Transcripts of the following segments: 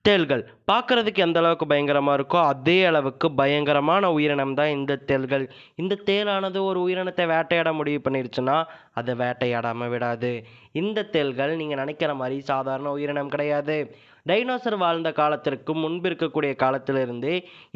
தேள்கள் பார்க்கறதுக்கு எந்த அளவுக்கு பயங்கரமா இருக்கோ, அதே அளவுக்கு பயங்கரமான உயிரினம் தான் இந்த தேள்கள். இந்த தேளானது ஒரு உயிரினத்தை வேட்டையாட முடிவு பண்ணிருச்சுன்னா, அத வேட்டையாடாம விடாது. இந்த தேள்கள் நீங்க நினைக்கிற மாரி சாதாரண உயிரினம் கிடையாது. டைனோசர் வாழ்ந்த காலத்திற்கு முன்பு இருக்கக்கூடிய காலத்திலிருந்து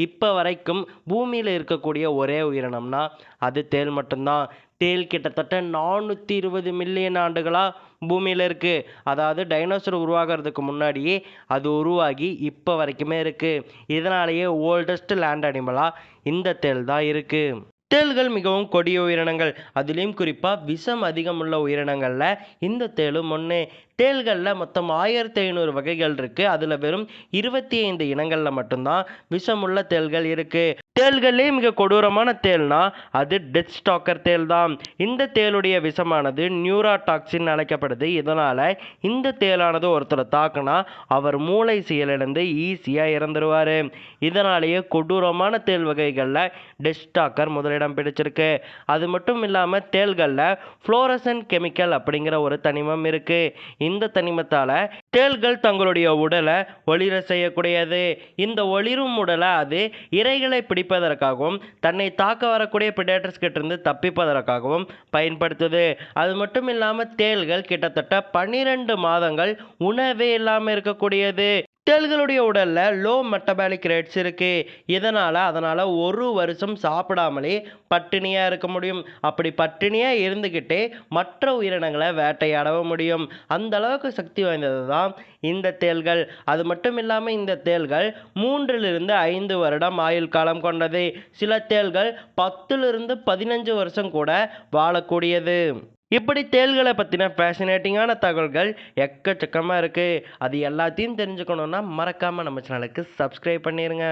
இப்ப வரைக்கும் பூமியில இருக்கக்கூடிய ஒரே உயிரினம்னா, அது தேள் மட்டும்தான். தேள் கிட்டத்தட்ட 420 மில்லியன் ஆண்டுகளா பூமியில இருக்கு. அதாவது டைனோசர் உருவாகுறதுக்கு முன்னாடியே அது உருவாகி இப்ப வரைக்குமே இருக்கு. இதனாலேயே ஓல்டஸ்ட் லேண்ட் அனிமலா இந்த தேள் தான் இருக்கு. தேள்கள் மிகவும் கொடிய உயிரினங்கள். அதிலும் குறிப்பா விஷம் அதிகமுள்ள உயிரினங்கள்ல இந்த தேளும் ஒண்ணு. தேள்கள்ல மொத்தம் 1500 வகைகள் இருக்கு. அதுல வெறும் 25 இனங்கள்ல மட்டும்தான் விஷமுள்ள தேள்கள் இருக்கு. தேள்களே மிக கொடூரமான தேள்னா அது டெத் ஸ்டாக்கர் தேள் தான். இந்த தேளுடைய விஷமானது நியூராடாக்சின் அழைக்கப்படுது. இதனால இந்த தேளானது ஒருத்தரை தாக்குனா அவர் மூளை செயலிழந்து ஈஸியா இறந்துருவாரு. இதனாலேயே கொடூரமான தேள் வகைகள்ல டெத் ஸ்டாக்கர் முதலிடம் பிடிச்சிருக்கு. அது மட்டும் இல்லாம தேள்கள்ல புளோரசன்ட் கெமிக்கல் அப்படிங்கிற ஒரு தனிமம் இருக்கு. இந்த தனிமத்தால தேள்கள் தங்களுடைய உடலை ஒளிர செய்யக்கூடியது. இந்த ஒளிரும் உடலை அது இரைகளை பிடிப்பதற்காகவும் தன்னை தாக்க வரக்கூடிய பிடேட்டர்ஸ் கிட்ட இருந்து தப்பிப்பதற்காகவும் பயன்படுத்துது. அது மட்டும் இல்லாம தேள்கள் கிட்டத்தட்ட 12 மாதங்கள் உணவே இல்லாம இருக்கக்கூடியது. தேள்களுடைய உடல்ல லோ மெட்டபாலிக் ரேட்ஸ் இருக்கு. அதனால ஒரு வருஷம் சாப்பிடாமலே பட்டினியா இருக்க முடியும். அப்படி பட்டினியா இருந்துகிட்டே மற்ற உயிரினங்களை வேட்டையாடவும் முடியும். அந்த அளவுக்கு சக்தி வாய்ந்தது தான் இந்த தேள்கள். அது மட்டும் இல்லாம இந்த தேள்கள் 3 5 வருடம் ஆயுள் காலம் கொண்டது. சில தேள்கள் 10 15 வருஷம் கூட வாழக்கூடியது. இப்படி தேள்களை பற்றின ஃபேசினேட்டிங்கான தகவல்கள் எக்கச்சக்கமாக இருக்குது. அது எல்லாத்தையும் தெரிஞ்சுக்கணுன்னா மறக்காமல் நம்ம சேனலுக்கு சப்ஸ்கிரைப் பண்ணிடுங்க.